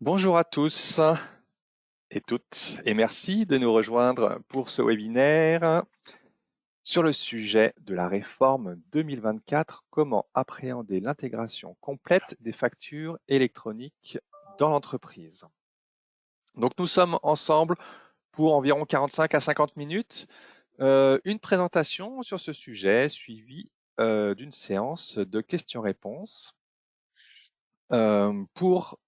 Bonjour à tous et toutes et merci de nous rejoindre pour ce webinaire sur le sujet de la réforme 2024, comment appréhender l'intégration complète des factures électroniques dans l'entreprise. Donc nous sommes ensemble pour environ 45 à 50 minutes, une présentation sur ce sujet suivie d'une séance de questions-réponses. Pour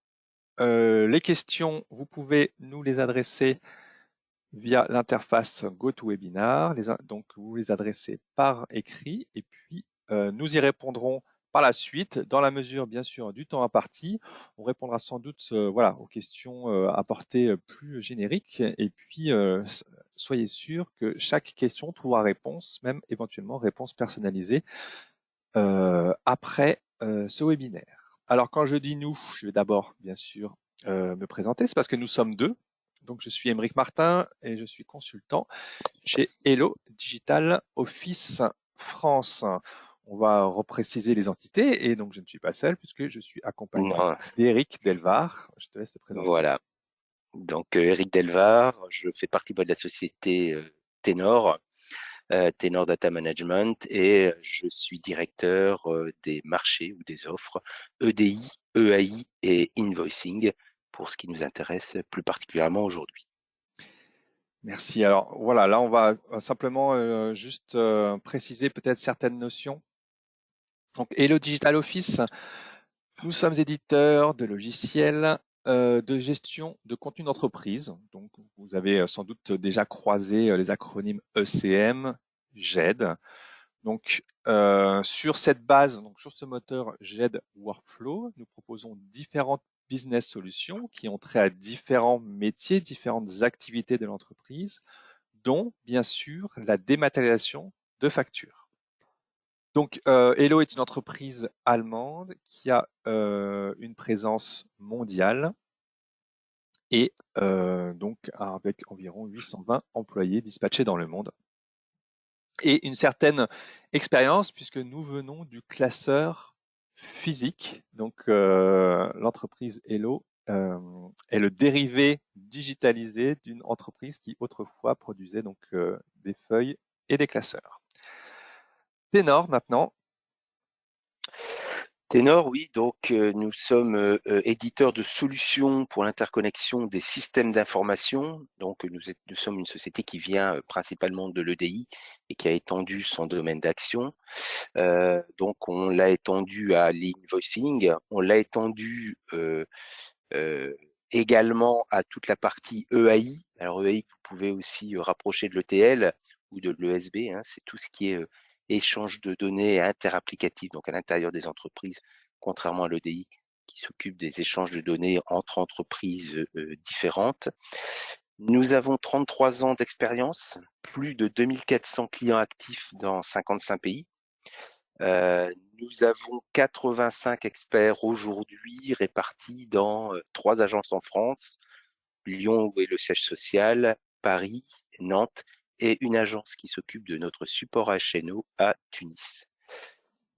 les questions, vous pouvez nous les adresser via l'interface GoToWebinar. Donc, vous les adressez par écrit et puis nous y répondrons par la suite, dans la mesure, bien sûr, du temps imparti. On répondra sans doute voilà, aux questions à portée plus générique. Et puis, soyez sûr que chaque question trouvera réponse, même éventuellement réponse personnalisée, après ce webinaire. Alors, quand je dis nous, je vais d'abord, bien sûr, me présenter. C'est parce que nous sommes deux. Donc, je suis Aymeric Martin et je suis consultant chez Hello Digital Office France. On va repréciser les entités et donc je ne suis pas seul puisque je suis accompagné Non, d'Éric Delvar. Je te laisse te présenter. voilà. Donc, Eric Delvar, je fais partie de la société Ténor, Ténor Data Management, et je suis directeur des marchés ou des offres EDI, EAI et invoicing pour ce qui nous intéresse plus particulièrement aujourd'hui. Merci. Alors voilà, là on va simplement juste préciser peut-être certaines notions. Donc Hello Digital Office, nous sommes éditeurs de logiciels de gestion de contenu d'entreprise. Donc vous avez sans doute déjà croisé les acronymes ECM, GED. Donc, sur cette base, donc sur ce moteur GED Workflow, nous proposons différentes business solutions qui ont trait à différents métiers, différentes activités de l'entreprise, dont bien sûr la dématérialisation de factures. Donc, Hello est une entreprise allemande qui a une présence mondiale et donc avec environ 820 employés dispatchés dans le monde et une certaine expérience puisque nous venons du classeur physique. Donc, l'entreprise Hello est le dérivé digitalisé d'une entreprise qui autrefois produisait donc des feuilles et des classeurs. Ténor maintenant. Ténor, oui, donc nous sommes éditeurs de solutions pour l'interconnexion des systèmes d'information. Donc nous sommes une société qui vient principalement de l'EDI et qui a étendu son domaine d'action. Donc on l'a étendu à l'invoicing, on l'a étendu euh, également à toute la partie EAI. Alors EAI, vous pouvez aussi rapprocher de l'ETL ou de l'ESB, hein, c'est tout ce qui est échange de données interapplicatifs, donc à l'intérieur des entreprises, contrairement à l'EDI qui s'occupe des échanges de données entre entreprises différentes. Nous avons 33 ans d'expérience, plus de 2400 clients actifs dans 55 pays. Nous avons 85 experts aujourd'hui répartis dans 3 agences en France, Lyon où est le siège social, Paris, Nantes et une agence qui s'occupe de notre support HNO à Tunis.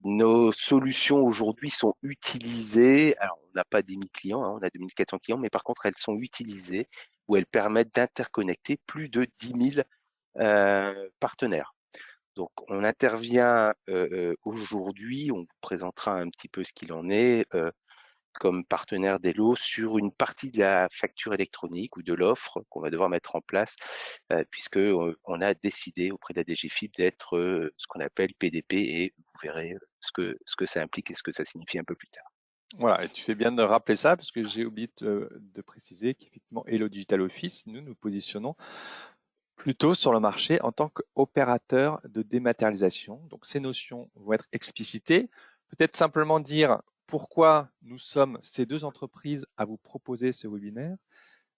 Nos solutions aujourd'hui sont utilisées, alors on n'a pas 10 000 clients, hein, on a 2400 clients, mais par contre elles sont utilisées où elles permettent d'interconnecter plus de 10 000 partenaires. Donc, on intervient aujourd'hui, on vous présentera un petit peu ce qu'il en est comme partenaire d'Elo sur une partie de la facture électronique ou de l'offre qu'on va devoir mettre en place puisque on a décidé auprès de la DGFiP d'être ce qu'on appelle PDP et vous verrez ce que ça implique et ce que ça signifie un peu plus tard. Voilà, et tu fais bien de rappeler ça parce que j'ai oublié de préciser qu'effectivement Hello Digital Office, nous nous positionnons plutôt sur le marché en tant qu'opérateur de dématérialisation. Donc ces notions vont être explicitées. Peut-être simplement dire pourquoi nous sommes ces deux entreprises à vous proposer ce webinaire.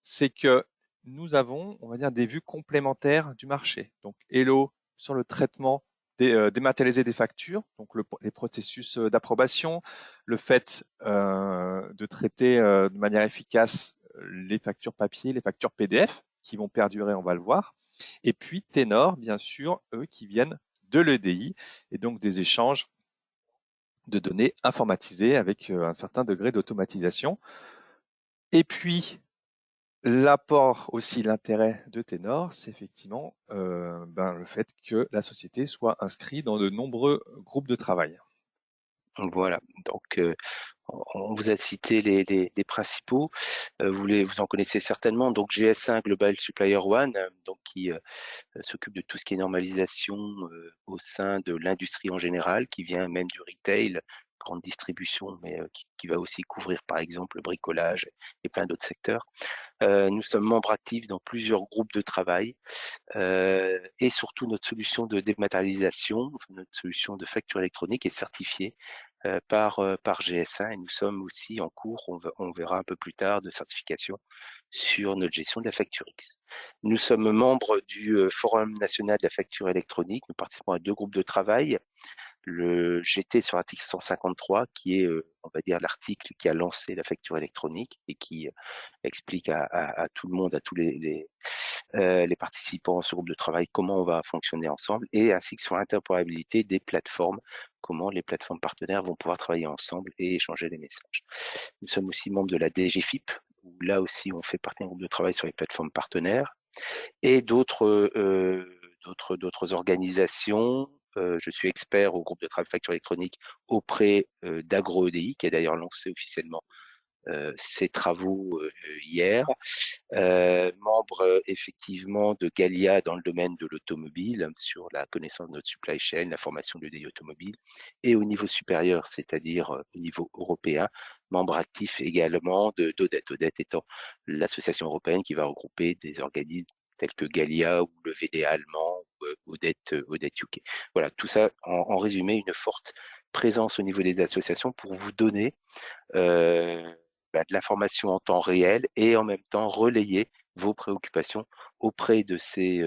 C'est que nous avons, on va dire, des vues complémentaires du marché. Donc Hello sur le traitement dématérialisé des factures, donc les processus d'approbation, le fait de traiter de manière efficace les factures papier, les factures PDF, qui vont perdurer, on va le voir. Et puis Ténor, bien sûr, eux qui viennent de l'EDI et donc des échanges de données informatisées avec un certain degré d'automatisation. Et puis, l'apport aussi, l'intérêt de Ténor, c'est effectivement le fait que la société soit inscrite dans de nombreux groupes de travail. Voilà, donc on vous a cité les principaux, vous en connaissez certainement, donc GS1 Global Supplier One, donc qui s'occupe de tout ce qui est normalisation au sein de l'industrie en général, qui vient même du retail, grande distribution, mais qui va aussi couvrir par exemple le bricolage et plein d'autres secteurs. Nous sommes membres actifs dans plusieurs groupes de travail et surtout notre solution de dématérialisation, notre solution de facture électronique est certifiée par GS1 et nous sommes aussi en cours, on verra un peu plus tard, de certification sur notre gestion de la facture X. Nous sommes membres du Forum national de la facture électronique, nous participons à 2 groupes de travail. Le GT sur l'article 153, qui est, on va dire, l'article qui a lancé la facture électronique et qui explique à tout le monde, à tous les participants à ce groupe de travail, comment on va fonctionner ensemble, et ainsi que sur l'interopérabilité des plateformes, comment les plateformes partenaires vont pouvoir travailler ensemble et échanger des messages. Nous sommes aussi membres de la DGFIP, où là aussi on fait partie d'un groupe de travail sur les plateformes partenaires, et d'autres organisations. Je suis expert au groupe de travail facture électronique auprès d'AgroEDI, qui a d'ailleurs lancé officiellement ses travaux hier. Membre effectivement de Galia dans le domaine de l'automobile, sur la connaissance de notre supply chain, la formation de l'EDI automobile, et au niveau supérieur, c'est-à-dire au niveau européen, membre actif également d'ODET, ODET étant l'association européenne qui va regrouper des organismes tels que Galia ou le VDA allemand, ou ODET UK. Voilà, tout ça en résumé, une forte présence au niveau des associations pour vous donner de l'information en temps réel et en même temps relayer vos préoccupations auprès de ces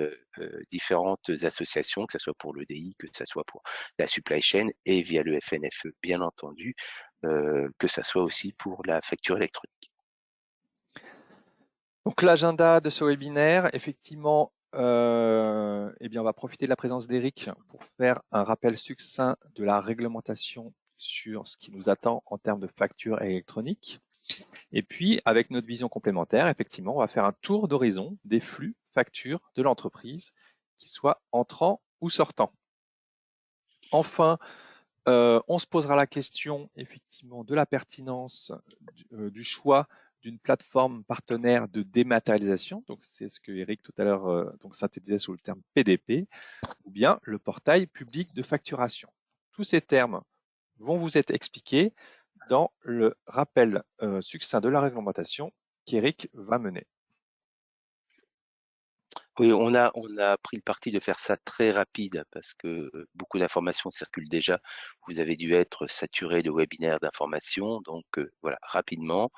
différentes associations, que ce soit pour l'EDI, que ce soit pour la supply chain et via le FNFE, bien entendu, que ce soit aussi pour la facture électronique. Donc l'agenda de ce webinaire, effectivement, on va profiter de la présence d'Eric pour faire un rappel succinct de la réglementation sur ce qui nous attend en termes de facture électronique. Et puis, avec notre vision complémentaire, effectivement, on va faire un tour d'horizon des flux factures de l'entreprise, qu'ils soient entrants ou sortants. Enfin, on se posera la question, effectivement, de la pertinence du choix d'une plateforme partenaire de dématérialisation. Donc, c'est ce que Eric tout à l'heure synthétisait sous le terme PDP, ou bien le portail public de facturation. Tous ces termes vont vous être expliqués dans le rappel succinct de la réglementation qu'Eric va mener. Oui, on a pris le parti de faire ça très rapide parce que beaucoup d'informations circulent déjà. Vous avez dû être saturé de webinaires d'informations, donc voilà, rapidement.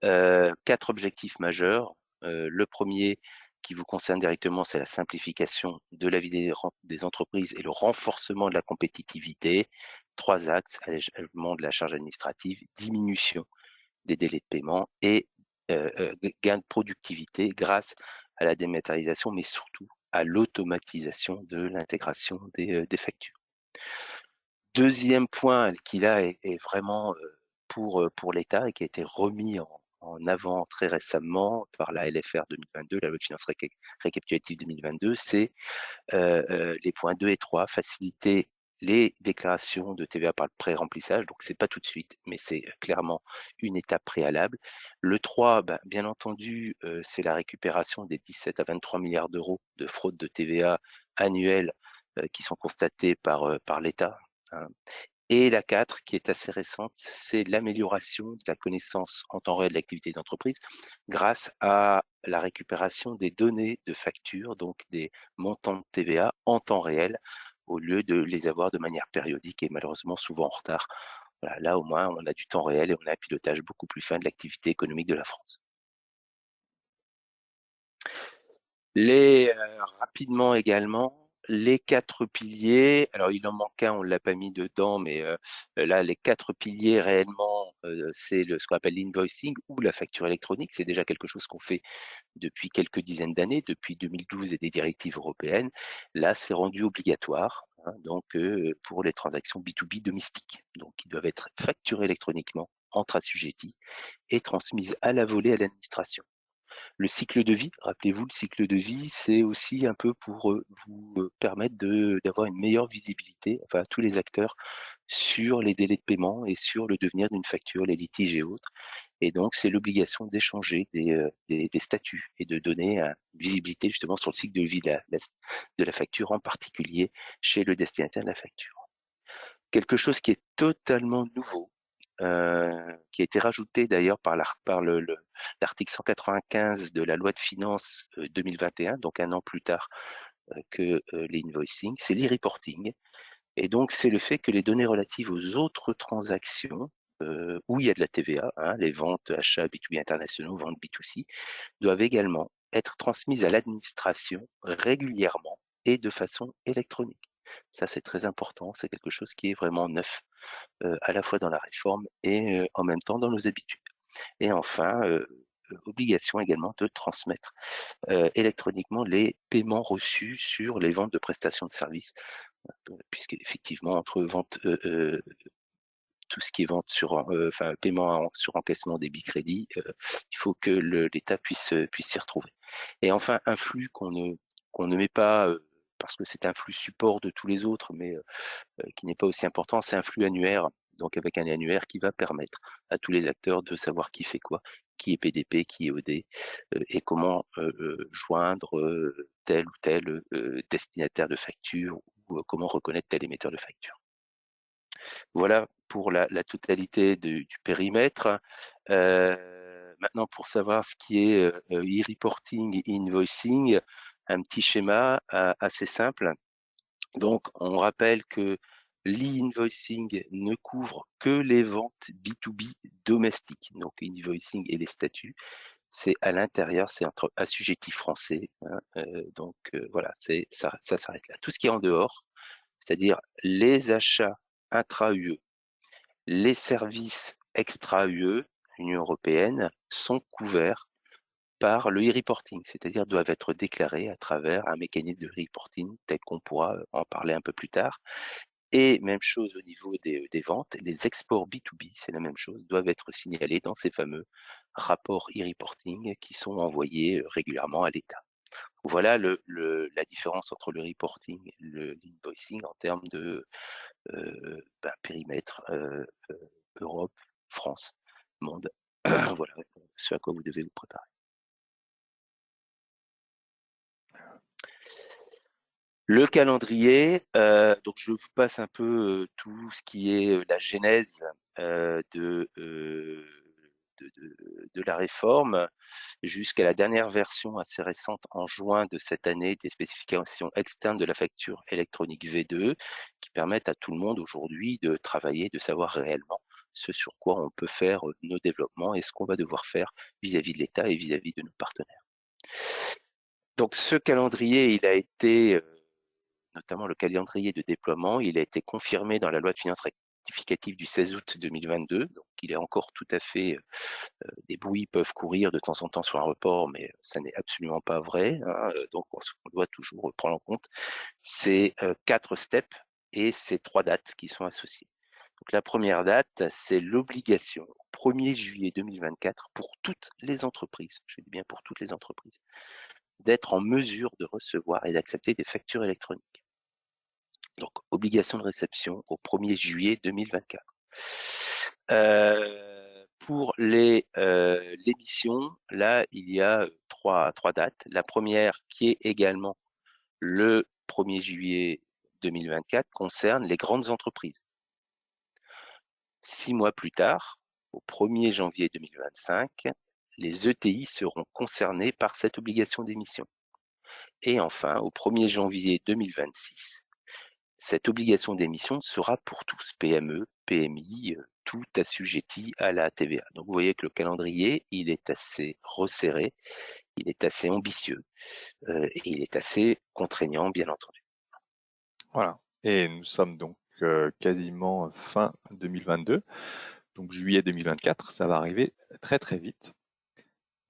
4 objectifs majeurs. Le premier qui vous concerne directement, c'est la simplification de la vie des entreprises et le renforcement de la compétitivité. 3 axes, allègement de la charge administrative, diminution des délais de paiement et gain de productivité grâce à la dématérialisation, mais surtout à l'automatisation de l'intégration des factures. Deuxième point qui là est vraiment pour l'État et qui a été remis en avant très récemment par la LFR 2022, la loi de finances récapitulative 2022, c'est les points 2 et 3, faciliter les déclarations de TVA par le pré-remplissage. Donc, c'est pas tout de suite, mais c'est clairement une étape préalable. Le 3, bien entendu, c'est la récupération des 17 à 23 milliards d'euros de fraude de TVA annuelle qui sont constatés par l'État, hein. Et la 4, qui est assez récente, c'est l'amélioration de la connaissance en temps réel de l'activité d'entreprise grâce à la récupération des données de facture, donc des montants de TVA en temps réel, au lieu de les avoir de manière périodique et malheureusement souvent en retard. Voilà, là, au moins, on a du temps réel et on a un pilotage beaucoup plus fin de l'activité économique de la France. Rapidement également, les 4 piliers, alors il en manque un, on l'a pas mis dedans, mais là, les 4 piliers réellement, c'est ce qu'on appelle l'invoicing ou la facture électronique. C'est déjà quelque chose qu'on fait depuis quelques dizaines d'années, depuis 2012 et des directives européennes. Là, c'est rendu obligatoire, hein, donc pour les transactions B2B domestiques, donc qui doivent être facturées électroniquement entre assujettis et transmises à la volée à l'administration. Le cycle de vie, rappelez-vous, le cycle de vie, c'est aussi un peu pour vous permettre d'avoir une meilleure visibilité, enfin à tous les acteurs, sur les délais de paiement et sur le devenir d'une facture, les litiges et autres. Et donc, c'est l'obligation d'échanger des statuts et de donner une visibilité justement sur le cycle de vie de la facture, en particulier chez le destinataire de la facture. Quelque chose qui est totalement nouveau, qui a été rajouté d'ailleurs par l'article 195 de la loi de finances 2021, donc un an plus tard que l'invoicing, c'est l'e-reporting. Et donc, c'est le fait que les données relatives aux autres transactions, où il y a de la TVA, hein, les ventes, achats B2B internationaux, ventes B2C, doivent également être transmises à l'administration régulièrement et de façon électronique. Ça, c'est très important, c'est quelque chose qui est vraiment neuf, à la fois dans la réforme et en même temps dans nos habitudes. Et enfin, obligation également de transmettre électroniquement les paiements reçus sur les ventes de prestations de services, puisque effectivement entre vente, tout ce qui est vente sur, enfin paiement sur encaissement débit crédit, il faut que l'État puisse s'y retrouver. Et enfin un flux qu'on ne met pas parce que c'est un flux support de tous les autres, mais qui n'est pas aussi important, c'est un flux annuaire. Donc avec un annuaire qui va permettre à tous les acteurs de savoir qui fait quoi, qui est PDP, qui est OD, et comment joindre tel ou tel destinataire de facture, ou comment reconnaître tel émetteur de facture. Voilà pour la totalité du périmètre. Maintenant, pour savoir ce qui est e-reporting et invoicing, un petit schéma assez simple. Donc, on rappelle que l'e-invoicing ne couvre que les ventes B2B domestiques. Donc, invoicing et les statuts, c'est à l'intérieur, c'est entre assujettis français. Hein, donc, voilà, ça s'arrête là. Tout ce qui est en dehors, c'est-à-dire les achats intra-UE, les services extra-UE, Union européenne, sont couverts par le e-reporting, c'est-à-dire doivent être déclarés à travers un mécanisme de reporting tel qu'on pourra en parler un peu plus tard. Et même chose au niveau des ventes, les exports B2B, c'est la même chose, doivent être signalés dans ces fameux rapports e-reporting qui sont envoyés régulièrement à l'État. Voilà la différence entre le reporting et l'invoicing en termes de périmètre Europe, France, monde. Voilà ce à quoi vous devez vous préparer. Le calendrier, donc je vous passe un peu tout ce qui est la genèse de la réforme jusqu'à la dernière version assez récente en juin de cette année des spécifications externes de la facture électronique V2 qui permettent à tout le monde aujourd'hui de travailler, de savoir réellement ce sur quoi on peut faire nos développements et ce qu'on va devoir faire vis-à-vis de l'État et vis-à-vis de nos partenaires. Donc ce calendrier, il a été notamment le calendrier de déploiement, il a été confirmé dans la loi de finances rectificative du 16 août 2022. Donc, il est encore tout à fait, des bruits peuvent courir de temps en temps sur un report, mais ça n'est absolument pas vrai. Hein, donc, on doit toujours prendre en compte ces 4 steps et ces 3 dates qui sont associées. Donc, la première date, c'est l'obligation, 1er juillet 2024, pour toutes les entreprises, je dis bien pour toutes les entreprises, d'être en mesure de recevoir et d'accepter des factures électroniques. Donc, obligation de réception au 1er juillet 2024. Pour l'émission, là, il y a trois dates. La première, qui est également le 1er juillet 2024, concerne les grandes entreprises. 6 mois plus tard, au 1er janvier 2025, les ETI seront concernés par cette obligation d'émission. Et enfin, au 1er janvier 2026, cette obligation d'émission sera pour tous, PME, PMI, tout assujetti à la TVA. Donc vous voyez que le calendrier, il est assez resserré, il est assez ambitieux et il est assez contraignant, bien entendu. Voilà. Et nous sommes donc quasiment fin 2022. Donc juillet 2024, ça va arriver très très vite.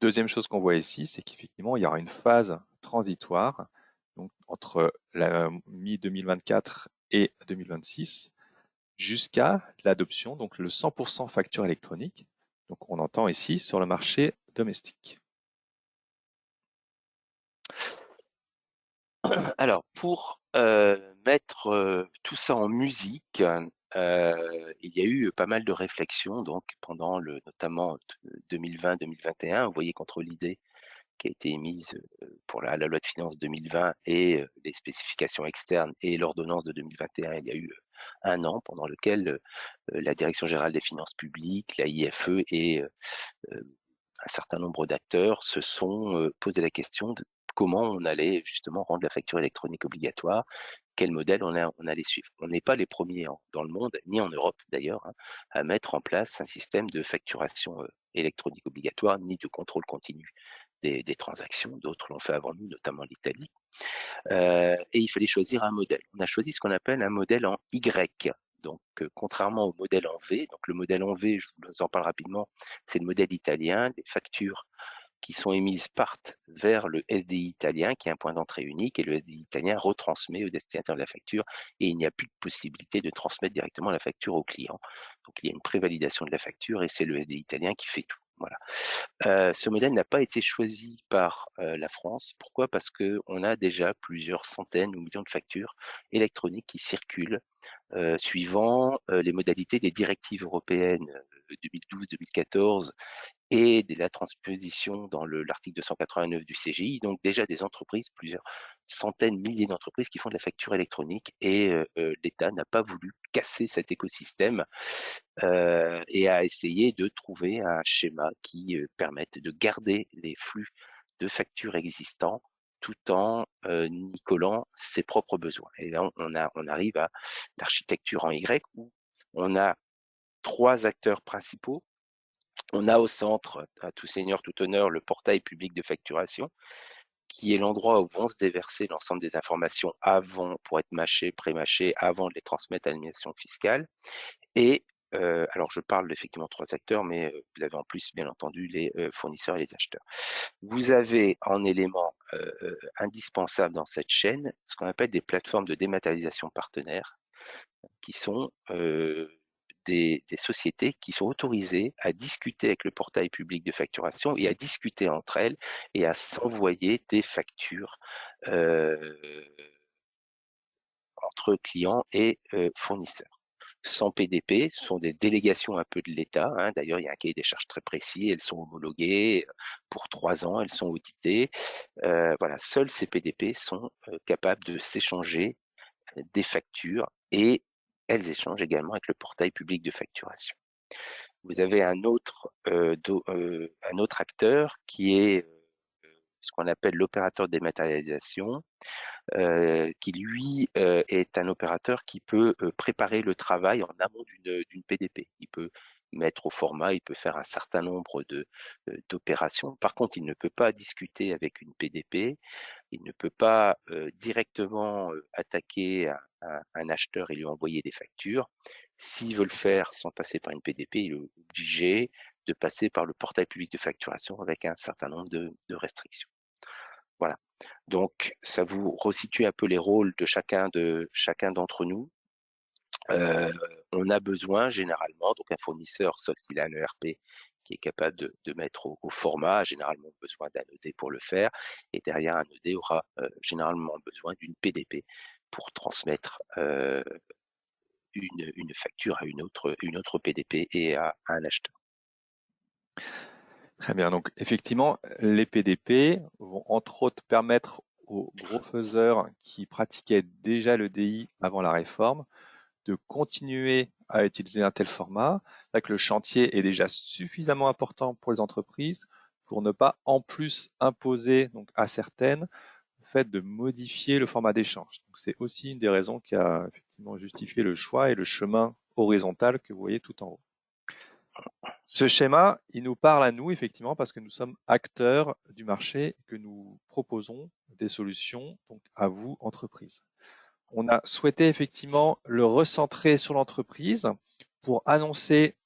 Deuxième chose qu'on voit ici, c'est qu'effectivement, il y aura une phase transitoire donc, entre la mi-2024 et 2026 jusqu'à l'adoption, donc le 100% facture électronique. Donc on entend ici sur le marché domestique. Alors, pour mettre tout ça en musique, il y a eu pas mal de réflexions donc pendant notamment 2020-2021. Vous voyez contre l'idée qui a été émise pour la loi de finances 2020 et les spécifications externes et l'ordonnance de 2021, il y a eu un an pendant lequel la Direction générale des finances publiques, la IFE et un certain nombre d'acteurs se sont posé la question de comment on allait justement rendre la facture électronique obligatoire, quel modèle on allait suivre. On n'est pas les premiers dans le monde, ni en Europe d'ailleurs, à mettre en place un système de facturation électronique obligatoire, ni de contrôle continu des transactions. D'autres l'ont fait avant nous, notamment l'Italie. Et il fallait choisir un modèle. On a choisi ce qu'on appelle un modèle en Y. Donc, contrairement au modèle en V, donc le modèle en V, je vous en parle rapidement, c'est le modèle italien. Les factures qui sont émises partent vers le SDI italien, qui est un point d'entrée unique, et le SDI italien retransmet au destinataire de la facture, et il n'y a plus de possibilité de transmettre directement la facture au client. Donc, il y a une prévalidation de la facture, et c'est le SDI italien qui fait tout. Voilà. Ce modèle n'a pas été choisi par la France. Pourquoi? Parce qu'on a déjà plusieurs centaines ou millions de factures électroniques qui circulent suivant les modalités des directives européennes 2012-2014 et de la transposition dans l'article 289 du CGI. Donc déjà des entreprises, plusieurs centaines, milliers d'entreprises qui font de la facture électronique, et l'État n'a pas voulu casser cet écosystème et a essayé de trouver un schéma qui permette de garder les flux de factures existants tout en y collant ses propres besoins. Et là, on arrive à l'architecture en Y, où on a trois acteurs principaux. On a au centre, à tout seigneur, tout honneur, le portail public de facturation, qui est l'endroit où vont se déverser l'ensemble des informations avant, pour être mâchées, pré-mâchées, avant de les transmettre à l'administration fiscale. Et alors je parle effectivement de trois acteurs, mais vous avez en plus, bien entendu, les fournisseurs et les acheteurs. Vous avez en élément indispensable dans cette chaîne ce qu'on appelle des plateformes de dématérialisation partenaires, qui sont des sociétés qui sont autorisées à discuter avec le portail public de facturation et à discuter entre elles et à s'envoyer des factures entre clients et fournisseurs. Sans PDP, ce sont des délégations un peu de l'État. D'ailleurs, il y a un cahier des charges très précis. Elles sont homologuées pour 3 ans. Elles sont auditées. Voilà, seuls ces PDP sont capables de s'échanger des factures, et elles échangent également avec le portail public de facturation. Vous avez un autre acteur qui est ce qu'on appelle l'opérateur de dématérialisation, qui lui est un opérateur qui peut préparer le travail en amont d'une PDP. Il peut mettre au format, il peut faire un certain nombre d'opérations. Par contre, il ne peut pas discuter avec une PDP, il ne peut pas directement attaquer un acheteur et lui envoyer des factures. S'il veut le faire sans passer par une PDP, il est obligé de passer par le portail public de facturation avec un certain nombre de restrictions. Voilà. Donc, ça vous resitue un peu les rôles de chacun d'entre nous. On a besoin généralement, donc un fournisseur, sauf s'il a un ERP qui est capable de mettre au format, a généralement besoin d'un ED pour le faire, et derrière un ED aura généralement besoin d'une PDP pour transmettre une facture à une autre PDP et à un acheteur. Très bien. Donc, effectivement, les PDP vont entre autres permettre aux gros faiseurs qui pratiquaient déjà le DI avant la réforme de continuer à utiliser un tel format, là que le chantier est déjà suffisamment important pour les entreprises pour ne pas en plus imposer donc à certaines le fait de modifier le format d'échange. Donc c'est aussi une des raisons qui a effectivement justifié le choix et le chemin horizontal que vous voyez tout en haut. Ce schéma, il nous parle à nous effectivement parce que nous sommes acteurs du marché et que nous proposons des solutions donc à vous, entreprises. On a souhaité effectivement le recentrer sur l'entreprise pour annoncer,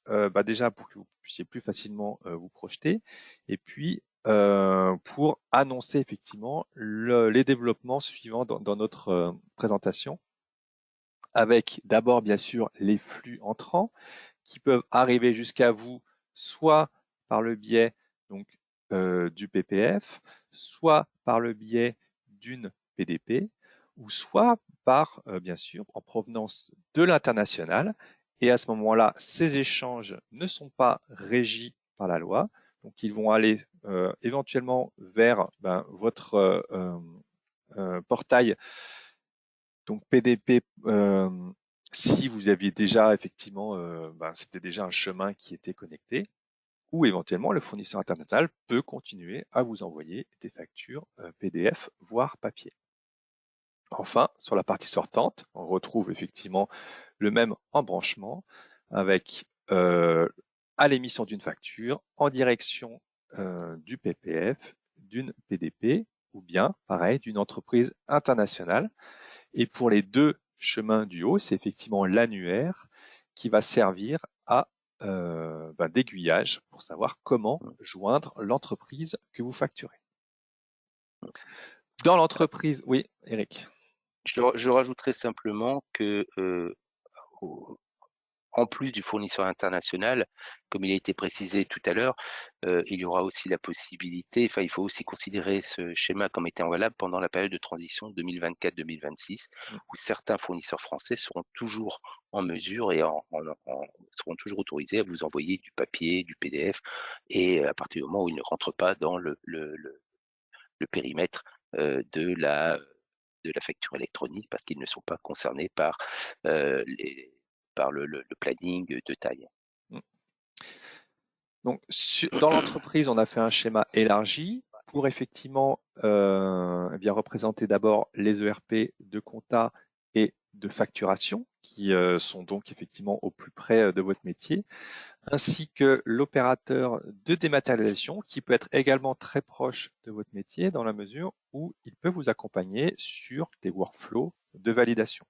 déjà pour que vous puissiez plus facilement vous projeter, et puis pour annoncer effectivement les développements suivants dans notre présentation. avec d'abord bien sûr les flux entrants qui peuvent arriver jusqu'à vous soit par le biais donc, du PPF, soit par le biais d'une PDP, ou soit par, bien sûr, en provenance de l'international. Et à ce moment-là, ces échanges ne sont pas régis par la loi, donc ils vont aller éventuellement vers votre portail, donc PDP, si vous aviez déjà effectivement, c'était déjà un chemin qui était connecté, ou éventuellement le fournisseur international peut continuer à vous envoyer des factures PDF, voire papier. Enfin, sur la partie sortante, on retrouve effectivement le même embranchement avec à l'émission d'une facture en direction du PPF, d'une PDP ou bien, pareil, d'une entreprise internationale. Et pour les deux chemins du haut, c'est effectivement l'annuaire qui va servir à d'aiguillage pour savoir comment joindre l'entreprise que vous facturez. Dans l'entreprise, oui, Eric. Je rajouterais simplement que en plus du fournisseur international, comme il a été précisé tout à l'heure, il y aura aussi la possibilité, enfin il faut aussi considérer ce schéma comme étant valable pendant la période de transition 2024-2026, où certains fournisseurs français seront toujours en mesure et seront toujours autorisés à vous envoyer du papier, du PDF, et à partir du moment où ils ne rentrent pas dans le périmètre de la facture électronique parce qu'ils ne sont pas concernés par le planning de taille. Donc, dans l'entreprise, on a fait un schéma élargi pour effectivement représenter d'abord les ERP de compta et de facturation qui sont donc effectivement au plus près de votre métier, ainsi que l'opérateur de dématérialisation qui peut être également très proche de votre métier dans la mesure où il peut vous accompagner sur des workflows de validation.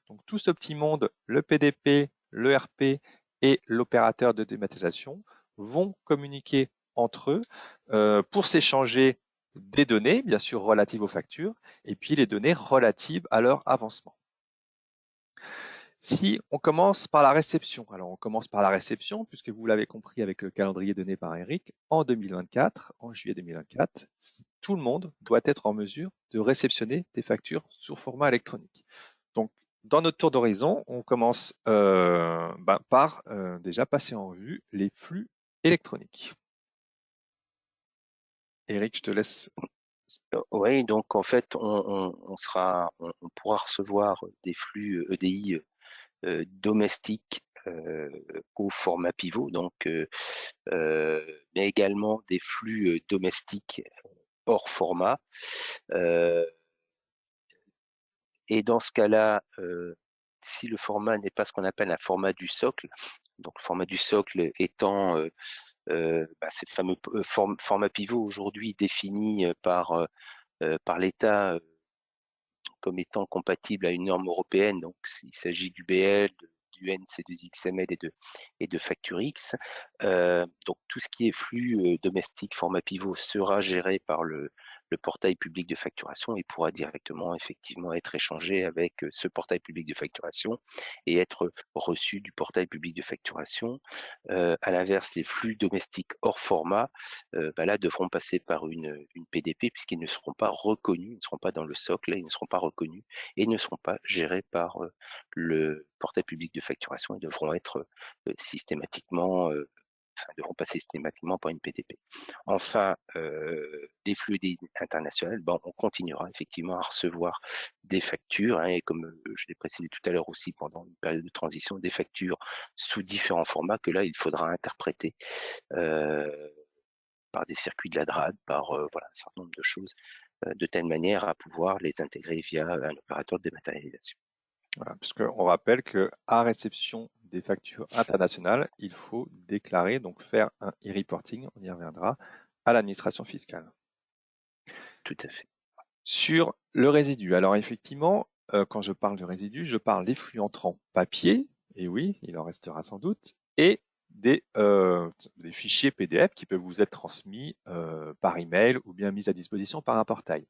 Donc tout ce petit monde, le PDP, l'ERP et l'opérateur de dématérialisation vont communiquer entre eux pour s'échanger des données, bien sûr relatives aux factures, et puis les données relatives à leur avancement. Si on commence par la réception, alors on commence par la réception, puisque vous l'avez compris avec le calendrier donné par Eric, en 2024, en juillet 2024, tout le monde doit être en mesure de réceptionner des factures sur format électronique. Donc, dans notre tour d'horizon, on commence par déjà passer en revue les flux électroniques. Eric, je te laisse. Oui, donc en fait, on pourra recevoir des flux EDI domestiques au format pivot, donc, mais également des flux domestiques hors format. Et dans ce cas-là, si le format n'est pas ce qu'on appelle un format du socle, donc le format du socle étant ces fameux formats pivot aujourd'hui définis par l'État comme étant compatible à une norme européenne, donc il s'agit du BL, du NC2XML et de FactureX. Donc tout ce qui est flux domestique format pivot sera géré par le portail public de facturation et pourra directement effectivement être échangé avec ce portail public de facturation et être reçu du portail public de facturation. À l'inverse, les flux domestiques hors format là devront passer par une PDP puisqu'ils ne seront pas reconnus, ils ne seront pas dans le socle, ils ne seront pas reconnus et ne seront pas gérés par le portail public de facturation et devront être systématiquement devront passer systématiquement par une PDP. Enfin, les flux internationaux, on continuera effectivement à recevoir des factures, et comme je l'ai précisé tout à l'heure aussi pendant une période de transition, des factures sous différents formats que là, il faudra interpréter par des circuits de la DRAD, par un certain nombre de choses, de telle manière à pouvoir les intégrer via un opérateur de dématérialisation. Voilà, puisqu'on rappelle qu'à réception des factures internationales, il faut déclarer, donc faire un e-reporting, on y reviendra, à l'administration fiscale. Tout à fait. Sur le résidu, alors effectivement, quand je parle de résidu, je parle des flux entrants papier, et oui, il en restera sans doute, et des fichiers PDF qui peuvent vous être transmis par email ou bien mis à disposition par un portail.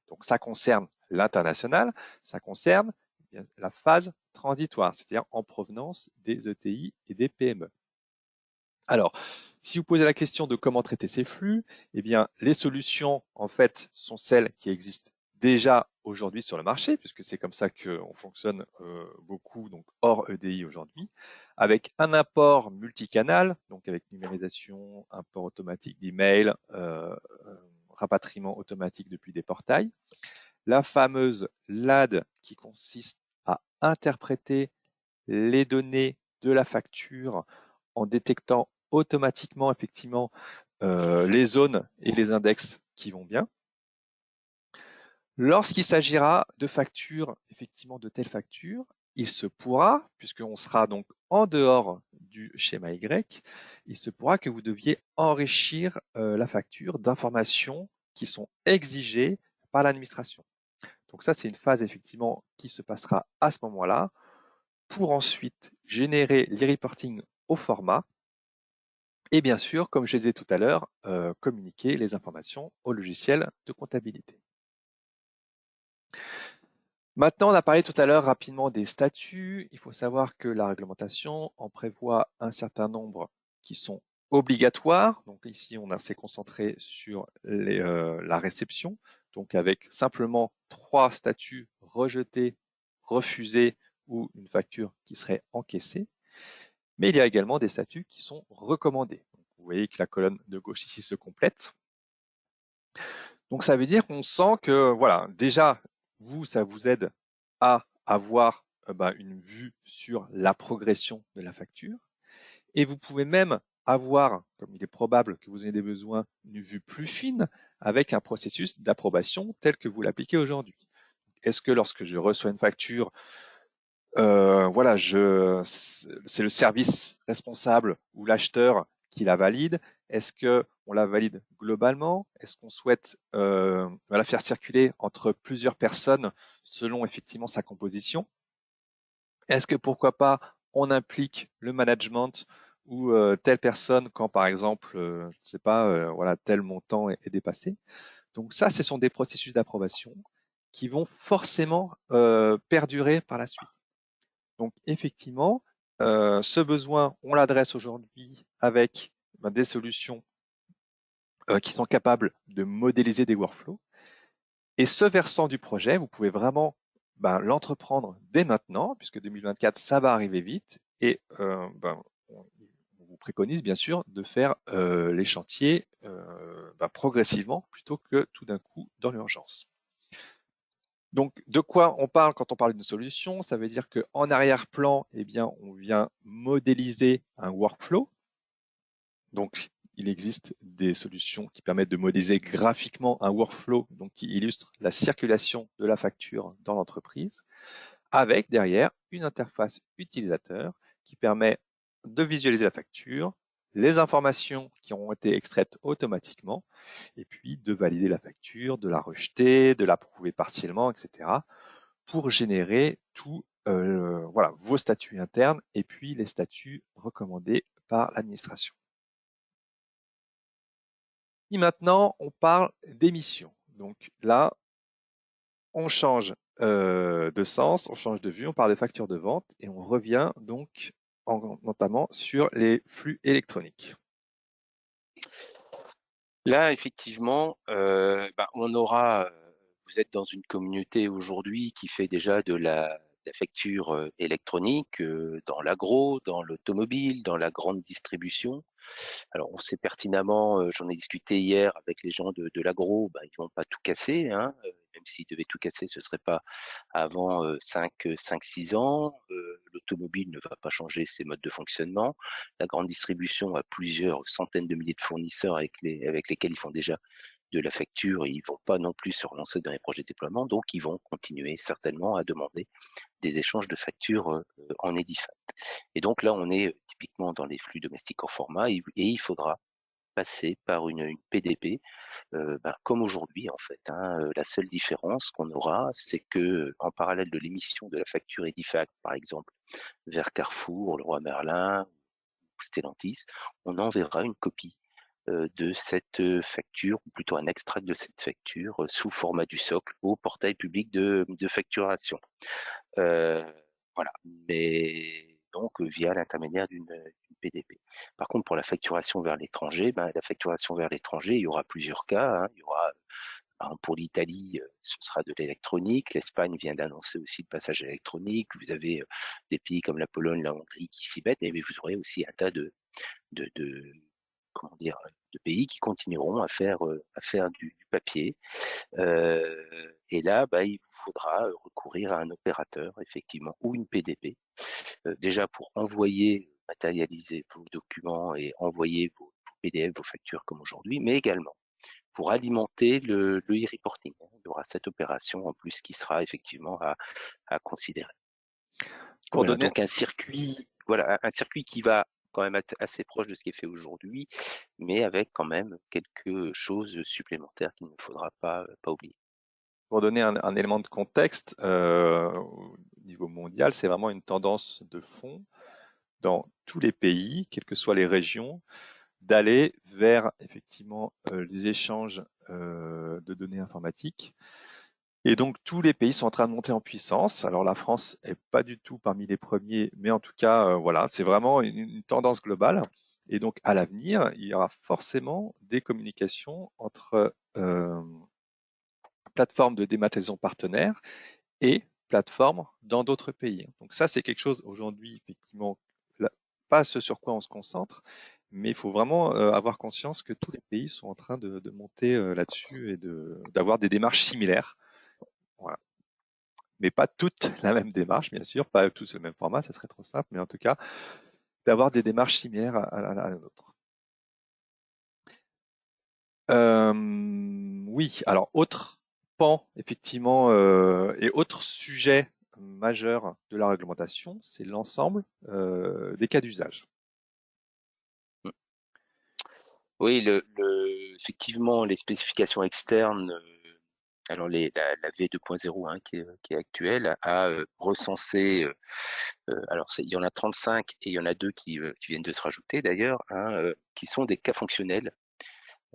Donc ça concerne l'international, ça concerne bien la phase transitoire, c'est-à-dire en provenance des ETI et des PME. Alors, si vous posez la question de comment traiter ces flux, eh bien, les solutions, en fait, sont celles qui existent déjà aujourd'hui sur le marché, puisque c'est comme ça qu'on fonctionne beaucoup, donc hors EDI aujourd'hui, avec un apport multicanal, donc avec numérisation, import automatique d'email, rapatriement automatique depuis des portails, la fameuse LAD qui consiste à interpréter les données de la facture en détectant automatiquement effectivement les zones et les index qui vont bien. Lorsqu'il s'agira de factures, effectivement de telles factures, il se pourra, puisqu'on sera donc en dehors du schéma Y, il se pourra que vous deviez enrichir la facture d'informations qui sont exigées par l'administration. Donc ça, c'est une phase effectivement qui se passera à ce moment-là pour ensuite générer les reporting au format et bien sûr, comme je disais tout à l'heure, communiquer les informations au logiciel de comptabilité. Maintenant, on a parlé tout à l'heure rapidement des statuts. Il faut savoir que la réglementation en prévoit un certain nombre qui sont obligatoires. Donc ici, on s'est concentré sur la réception, donc avec simplement 3 statuts: rejetés, refusés ou une facture qui serait encaissée. Mais il y a également des statuts qui sont recommandés. Donc, vous voyez que la colonne de gauche ici se complète. Donc ça veut dire qu'on sent que voilà, déjà, ça vous aide à avoir une vue sur la progression de la facture. Et vous pouvez même avoir, comme il est probable que vous ayez besoin, une vue plus fine avec un processus d'approbation tel que vous l'appliquez aujourd'hui. Est-ce que lorsque je reçois une facture, voilà, c'est le service responsable ou l'acheteur qui la valide? Est-ce que on la valide globalement? Est-ce qu'on souhaite la faire circuler entre plusieurs personnes selon effectivement sa composition? Est-ce que pourquoi pas on implique le management ou telle personne quand par exemple, je ne sais pas, voilà, tel montant est dépassé? Donc ça, ce sont des processus d'approbation qui vont forcément perdurer par la suite. Donc effectivement, ce besoin, on l'adresse aujourd'hui avec des solutions qui sont capables de modéliser des workflows. Et ce versant du projet, vous pouvez vraiment l'entreprendre dès maintenant, puisque 2024, ça va arriver vite. Et on vous préconise bien sûr de faire les chantiers progressivement plutôt que tout d'un coup dans l'urgence. Donc, de quoi on parle quand on parle d'une solution? Ça veut dire qu'en arrière-plan, eh bien, on vient modéliser un workflow. Donc, il existe des solutions qui permettent de modéliser graphiquement un workflow, donc qui illustre la circulation de la facture dans l'entreprise, avec derrière une interface utilisateur qui permet de visualiser la facture, les informations qui ont été extraites automatiquement, et puis de valider la facture, de la rejeter, de l'approuver partiellement, etc., pour générer tout vos statuts internes et puis les statuts recommandés par l'administration. Et maintenant, on parle d'émissions. Donc là, on change de sens, on change de vue, on parle de facture de vente et on revient donc notamment sur les flux électroniques. Là, effectivement, on aura, vous êtes dans une communauté aujourd'hui qui fait déjà de la facture électronique dans l'agro, dans l'automobile, dans la grande distribution. Alors, on sait pertinemment, j'en ai discuté hier avec les gens de l'agro, ils vont pas tout casser, hein, même s'ils devaient tout casser, ce serait pas avant 5-6 ans. L'automobile ne va pas changer ses modes de fonctionnement. La grande distribution a plusieurs centaines de milliers de fournisseurs avec lesquels ils font déjà de la facture et ils vont pas non plus se relancer dans les projets de déploiement, donc ils vont continuer certainement à demander des échanges de factures en EDIFACT. Et donc là, on est typiquement dans les flux domestiques hors format et il faudra passer par une PDP, comme aujourd'hui en fait, hein. La seule différence qu'on aura, c'est que en parallèle de l'émission de la facture EDIFACT, par exemple, vers Carrefour, Leroy Merlin ou Stellantis, on enverra une copie de cette facture, ou plutôt un extract de cette facture sous format du socle au portail public de facturation. Voilà, mais donc via l'intermédiaire d'une PDP. Par contre, pour la facturation vers l'étranger, la facturation vers l'étranger, il y aura plusieurs cas. Il y aura, pour l'Italie, ce sera de l'électronique. L'Espagne vient d'annoncer aussi le passage électronique. Vous avez des pays comme la Pologne, la Hongrie qui s'y mettent, et vous aurez aussi un tas de comment dire, de pays qui continueront à faire du papier. Et là, il vous faudra recourir à un opérateur, effectivement, ou une PDP, déjà pour envoyer, matérialiser vos documents et envoyer vos PDF, vos factures comme aujourd'hui, mais également pour alimenter le e-reporting. Il y aura cette opération en plus qui sera effectivement à considérer. Pour Voilà, donner, donc un circuit, voilà, un circuit qui va quand même être assez proche de ce qui est fait aujourd'hui, mais avec quand même quelque chose supplémentaire qu'il ne faudra pas oublier. pour donner un élément de contexte, au niveau mondial, c'est vraiment une tendance de fond dans tous les pays, quelles que soient les régions, d'aller vers effectivement les échanges de données informatiques. Et donc tous les pays sont en train de monter en puissance. Alors la France est pas du tout parmi les premiers, mais en tout cas, voilà, c'est vraiment une tendance globale. Et donc à l'avenir, il y aura forcément des communications entre plateformes de dématérialisation partenaires et plateformes dans d'autres pays. Donc ça, c'est quelque chose aujourd'hui, effectivement, pas ce sur quoi on se concentre, mais il faut vraiment avoir conscience que tous les pays sont en train de monter là-dessus et d'avoir des démarches similaires. Voilà. Mais pas toutes la même démarche, bien sûr, pas tous le même format, ça serait trop simple, mais en tout cas, d'avoir des démarches similaires à la nôtre. Oui, alors autre pan, effectivement, et autre sujet majeur de la réglementation, c'est l'ensemble des cas d'usage. Mm. Oui, effectivement, les spécifications externes, alors la V2.0 qui est actuelle, a recensé, alors il y en a 35 et il y en a 2 qui viennent de se rajouter d'ailleurs, qui sont des cas fonctionnels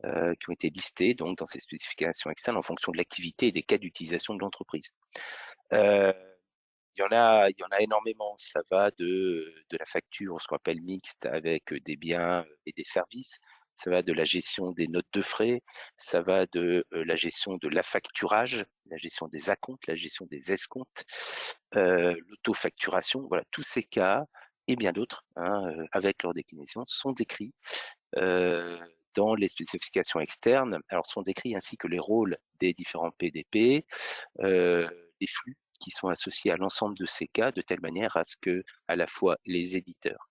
qui ont été listés donc dans ces spécifications externes en fonction de l'activité et des cas d'utilisation de l'entreprise. Il y en a énormément. Ça va de la facture, ce qu'on appelle mixte, avec des biens et des services. Ça va de la gestion des notes de frais. Ça va de la gestion de l'affacturage, la gestion des acomptes, la gestion des escomptes, l'autofacturation. Voilà, tous ces cas et bien d'autres, avec leur déclinaison, sont décrits dans les spécifications externes. Alors, sont décrits ainsi que les rôles des différents PDP, les flux qui sont associés à l'ensemble de ces cas, de telle manière à ce que à la fois les éditeurs,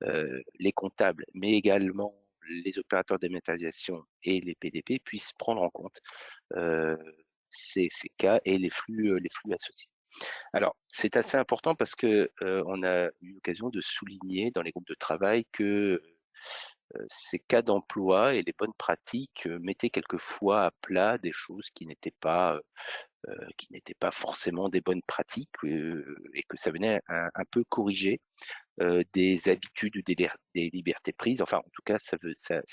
les comptables, mais également les opérateurs de dématérialisation et les PDP puissent prendre en compte ces cas et les flux associés. Alors, c'est assez important parce que on a eu l'occasion de souligner dans les groupes de travail que ces cas d'emploi et les bonnes pratiques mettaient quelquefois à plat des choses qui n'étaient pas forcément des bonnes pratiques et que ça venait un peu corriger des habitudes ou des libertés prises. Enfin, en tout cas, ça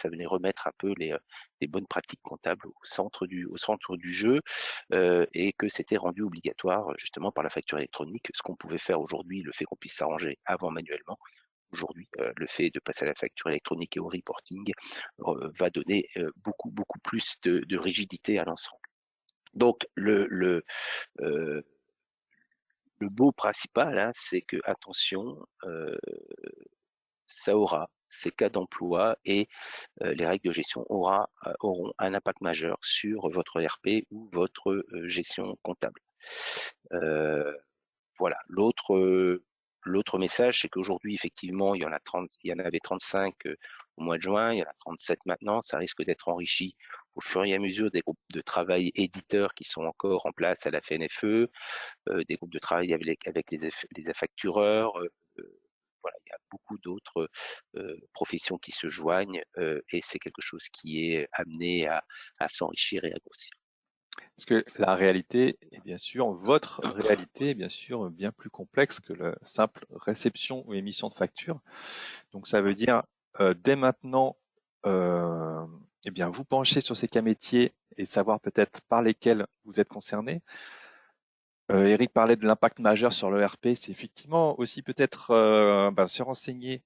venait remettre un peu les bonnes pratiques comptables au centre du jeu et que c'était rendu obligatoire justement par la facture électronique. Ce qu'on pouvait faire aujourd'hui, le fait qu'on puisse s'arranger avant manuellement, aujourd'hui, le fait de passer à la facture électronique et au reporting va donner beaucoup plus de rigidité à l'ensemble. Donc, euh, le mot principal, c'est que, attention, ça aura ces cas d'emploi et les règles de gestion auront un impact majeur sur votre ERP ou votre gestion comptable. Voilà. L'autre message, c'est qu'aujourd'hui, effectivement, il y en avait 35 au mois de juin, il y en a 37 maintenant. Ça risque d'être enrichi au fur et à mesure des groupes de travail éditeurs qui sont encore en place à la FNFE, des groupes de travail avec les affactureurs. Voilà, il y a beaucoup d'autres professions qui se joignent et c'est quelque chose qui est amené à s'enrichir et à grossir. Parce que la réalité est bien sûr, votre réalité est bien sûr bien plus complexe que la simple réception ou émission de facture. Donc ça veut dire dès maintenant eh bien, vous pencher sur ces cas métiers et savoir peut-être par lesquels vous êtes concerné. Eric parlait de l'impact majeur sur l'ERP, c'est effectivement aussi peut-être se renseigner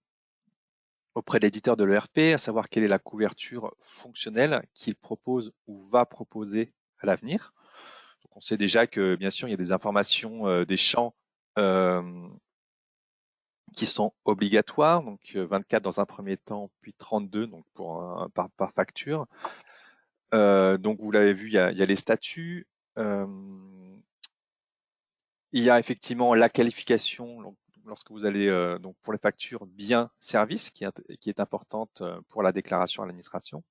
auprès de l'éditeur de l'ERP, à savoir quelle est la couverture fonctionnelle qu'il propose ou va proposer à l'avenir. Donc, on sait déjà que, bien sûr, il y a des informations, des champs qui sont obligatoires, donc 24 dans un premier temps, puis 32 donc par facture. Donc, vous l'avez vu, il y a les statuts. Il y a effectivement la qualification donc, lorsque vous allez donc pour les factures bien-service qui est importante pour la déclaration à l'administration.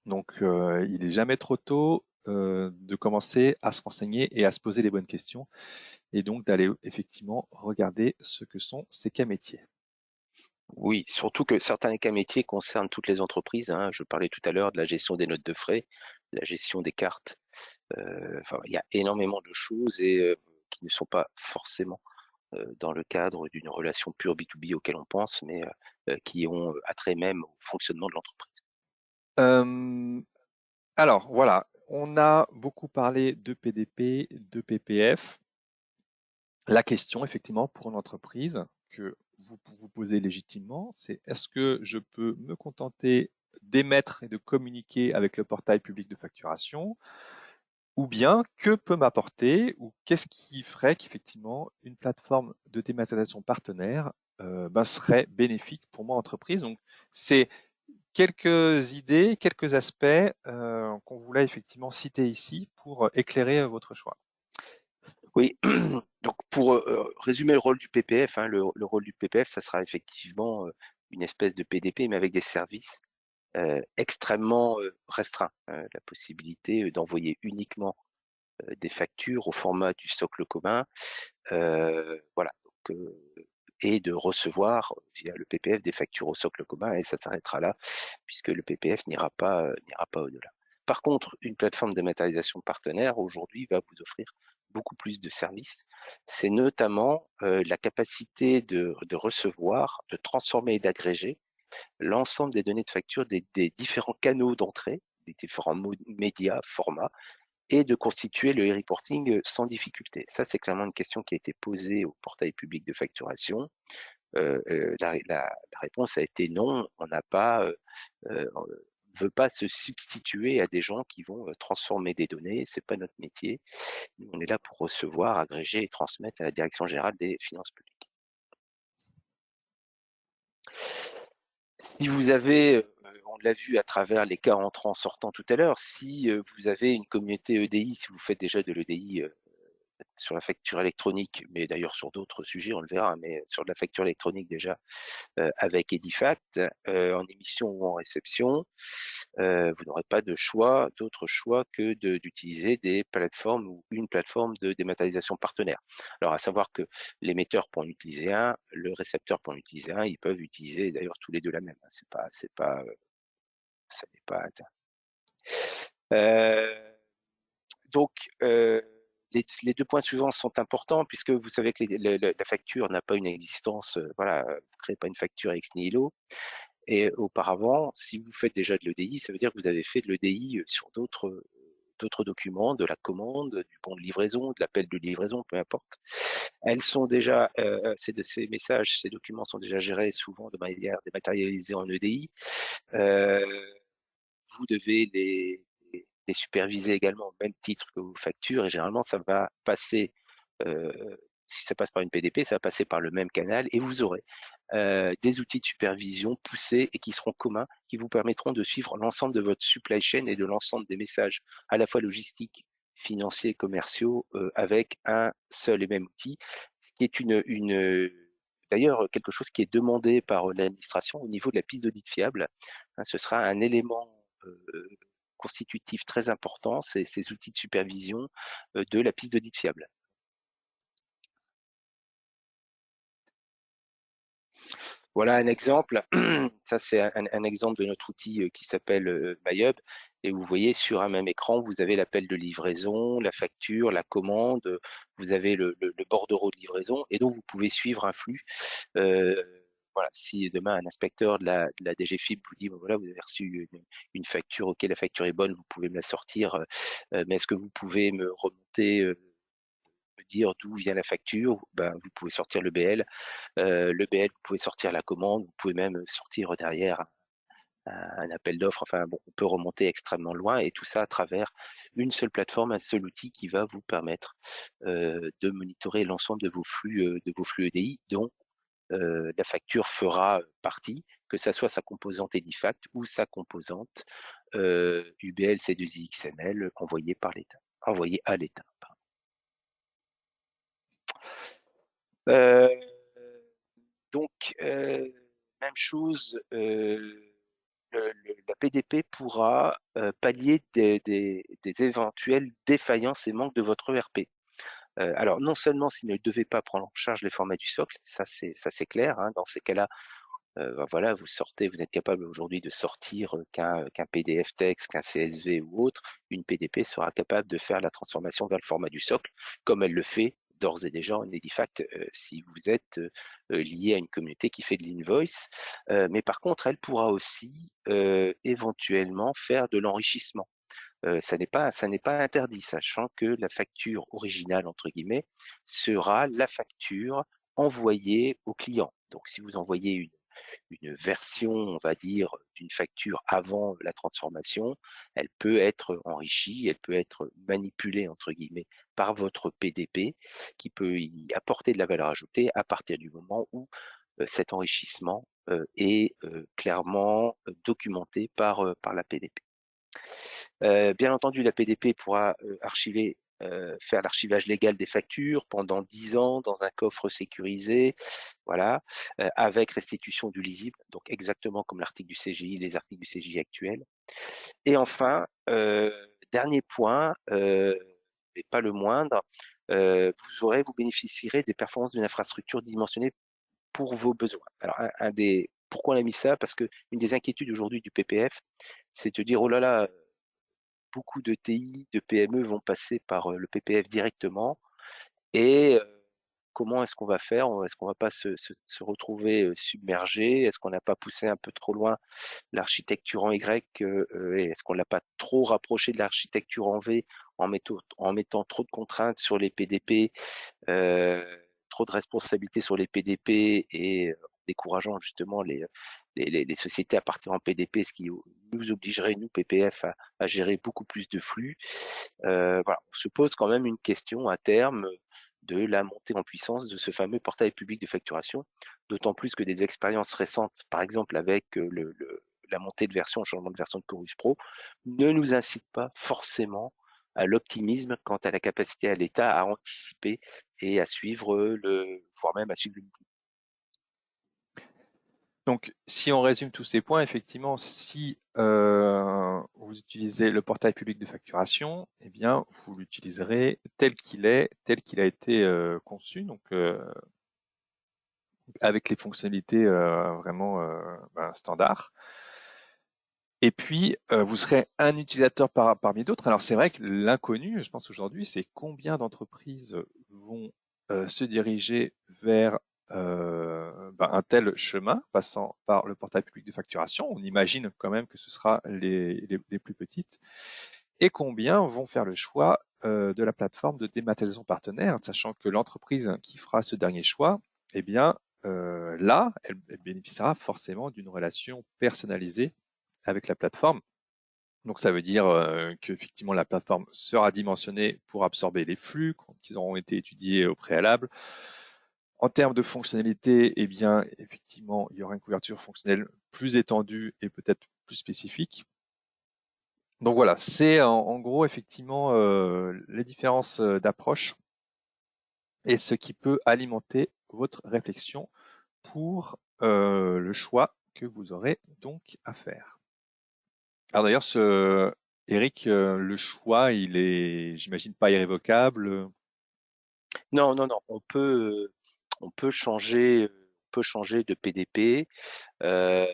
Donc, il n'est jamais trop tôt de commencer à se renseigner et à se poser les bonnes questions et donc d'aller effectivement regarder ce que sont ces cas métiers. Oui, surtout que certains cas métiers concernent toutes les entreprises, hein. Je parlais tout à l'heure de la gestion des notes de frais, la gestion des cartes. Enfin, il y a énormément de choses et qui ne sont pas forcément dans le cadre d'une relation pure B2B auquel on pense, mais qui ont attrait même au fonctionnement de l'entreprise. Euh, alors voilà, on a beaucoup parlé de PDP, de PPF. La question, effectivement, pour une entreprise que vous vous posez légitimement, c'est est-ce que je peux me contenter d'émettre et de communiquer avec le portail public de facturation, ou bien que peut m'apporter, ou qu'est-ce qui ferait qu'effectivement une plateforme de dématérialisation partenaire serait bénéfique pour moi entreprise. Donc c'est quelques idées, quelques aspects qu'on voulait effectivement citer ici pour éclairer votre choix. Oui, donc pour résumer le rôle du PPF, hein, le rôle du PPF, ça sera effectivement une espèce de PDP, mais avec des services extrêmement restreints. La possibilité d'envoyer uniquement des factures au format du socle commun, voilà, donc, et de recevoir via le PPF des factures au socle commun, et ça s'arrêtera là, puisque le PPF n'ira pas au-delà. Par contre, une plateforme de matérialisation partenaire aujourd'hui va vous offrir beaucoup plus de services. C'est notamment la capacité de recevoir, de transformer et d'agréger l'ensemble des données de facture des différents canaux d'entrée, des différents médias, formats, et de constituer le e-reporting sans difficulté. Ça, c'est clairement une question qui a été posée au portail public de facturation. La réponse a été non, on n'a pas, on ne veut pas se substituer à des gens qui vont transformer des données, c'est pas notre métier. Nous, on est là pour recevoir, agréger et transmettre à la Direction générale des finances publiques. Si vous avez, on l'a vu à travers les cas entrants sortants tout à l'heure, si vous avez une communauté EDI, si vous faites déjà de l'EDI sur la facture électronique, mais d'ailleurs sur d'autres sujets, on le verra, mais sur la facture électronique déjà, avec Edifact, en émission ou en réception, vous n'aurez pas de choix, d'autre choix que d'utiliser des plateformes ou une plateforme de dématérialisation partenaire. Alors, à savoir que l'émetteur peut en utiliser un, le récepteur peut en utiliser un, ils peuvent utiliser d'ailleurs tous les deux la même. Hein, ça n'est pas interdit. Donc, les deux points suivants sont importants puisque vous savez que la facture n'a pas une existence, voilà, vous ne créez pas une facture ex nihilo. Et auparavant, si vous faites déjà de l'EDI, ça veut dire que vous avez fait de l'EDI sur d'autres documents, de la commande, du bon de livraison, de l'appel de livraison, peu importe. Elles sont déjà, ces messages, ces documents sont déjà gérés souvent de manière dématérialisée en EDI. Vous devez les superviser également au même titre que vos factures et généralement ça va passer, si ça passe par une PDP, ça va passer par le même canal et vous aurez des outils de supervision poussés et qui seront communs, qui vous permettront de suivre l'ensemble de votre supply chain et de l'ensemble des messages à la fois logistiques, financiers, commerciaux, avec un seul et même outil, ce qui est d'ailleurs quelque chose qui est demandé par l'administration au niveau de la piste d'audit fiable. Hein, ce sera un élément constitutif très important, ces outils de supervision de la piste d'audit fiable. Voilà un exemple. Ça, c'est un exemple de notre outil qui s'appelle MyHub. Et vous voyez sur un même écran, vous avez l'appel de livraison, la facture, la commande, vous avez le bordereau de livraison, et donc vous pouvez suivre un flux voilà, si demain un inspecteur de la DGFiP vous dit, bon, voilà, vous avez reçu une facture, ok, la facture est bonne, vous pouvez me la sortir, mais est-ce que vous pouvez me remonter, me dire d'où vient la facture? Ben, vous pouvez sortir le BL. Le BL, vous pouvez sortir la commande, vous pouvez même sortir derrière un appel d'offres. Enfin bon, on peut remonter extrêmement loin et tout ça à travers une seule plateforme, un seul outil qui va vous permettre de monitorer l'ensemble de vos flux EDI, dont la facture fera partie, que ça soit sa composante Edifact ou sa composante UBL C2I XML envoyée par l'État, envoyée à l'État. Euh, donc, même chose, la PDP pourra pallier des éventuelles défaillances et manques de votre ERP. Alors, non seulement s'il ne devait pas prendre en charge les formats du socle, ça c'est clair, hein, dans ces cas-là, ben voilà, vous êtes capable aujourd'hui de sortir qu'un PDF texte, qu'un CSV ou autre, une PDP sera capable de faire la transformation vers le format du socle, comme elle le fait d'ores et déjà en Edifact si vous êtes lié à une communauté qui fait de l'invoice. Mais par contre, elle pourra aussi éventuellement faire de l'enrichissement. Ça n'est pas interdit, sachant que la facture originale, entre guillemets, sera la facture envoyée au client. Donc, si vous envoyez une version, on va dire, d'une facture avant la transformation, elle peut être enrichie, elle peut être manipulée, entre guillemets, par votre PDP, qui peut y apporter de la valeur ajoutée à partir du moment où cet enrichissement est clairement documenté par la PDP. Bien entendu, la PDP pourra faire l'archivage légal des factures pendant 10 ans dans un coffre sécurisé, voilà, avec restitution du lisible, donc exactement comme l'article du CGI, les articles du CGI actuels. Et enfin, dernier point, mais pas le moindre, vous bénéficierez des performances d'une infrastructure dimensionnée pour vos besoins. Alors, pourquoi on a mis ça? Parce que une des inquiétudes aujourd'hui du PPF, c'est de dire, oh là là, beaucoup de TI, de PME vont passer par le PPF directement. Et comment est-ce qu'on va faire? Est-ce qu'on va pas se retrouver submergé? Est-ce qu'on n'a pas poussé un peu trop loin l'architecture en Y? Et est-ce qu'on l'a pas trop rapproché de l'architecture en V en mettant trop de contraintes sur les PDP, trop de responsabilités sur les PDP et décourageant justement les sociétés à partir en PDP, ce qui nous obligerait, nous, PPF, à gérer beaucoup plus de flux. Voilà, on se pose quand même une question à terme de la montée en puissance de ce fameux portail public de facturation, d'autant plus que des expériences récentes, par exemple avec la montée de version, le changement de version de Chorus Pro, ne nous incitent pas forcément à l'optimisme quant à la capacité à l'État à anticiper et à suivre voire même à suivre le mouvement. Donc, si on résume tous ces points, effectivement, si vous utilisez le portail public de facturation, eh bien, vous l'utiliserez tel qu'il est, tel qu'il a été conçu, donc avec les fonctionnalités vraiment standards. Et puis, vous serez un utilisateur parmi d'autres. Alors, c'est vrai que l'inconnu, je pense aujourd'hui, c'est combien d'entreprises vont se diriger vers un tel chemin, passant par le portail public de facturation. On imagine quand même que ce sera les plus petites. Et combien vont faire le choix de la plateforme de dématérialisation partenaire, sachant que l'entreprise qui fera ce dernier choix, eh bien, là, elle bénéficiera forcément d'une relation personnalisée avec la plateforme. Donc ça veut dire qu'effectivement la plateforme sera dimensionnée pour absorber les flux qui auront été étudiés au préalable. En termes de fonctionnalité, eh bien effectivement il y aura une couverture fonctionnelle plus étendue et peut-être plus spécifique. Donc voilà, c'est en gros effectivement les différences d'approche et ce qui peut alimenter votre réflexion pour le choix que vous aurez donc à faire. Alors d'ailleurs, Eric, le choix, il est, j'imagine, pas irrévocable. Non, non, non, on peut changer de PDP. Voilà,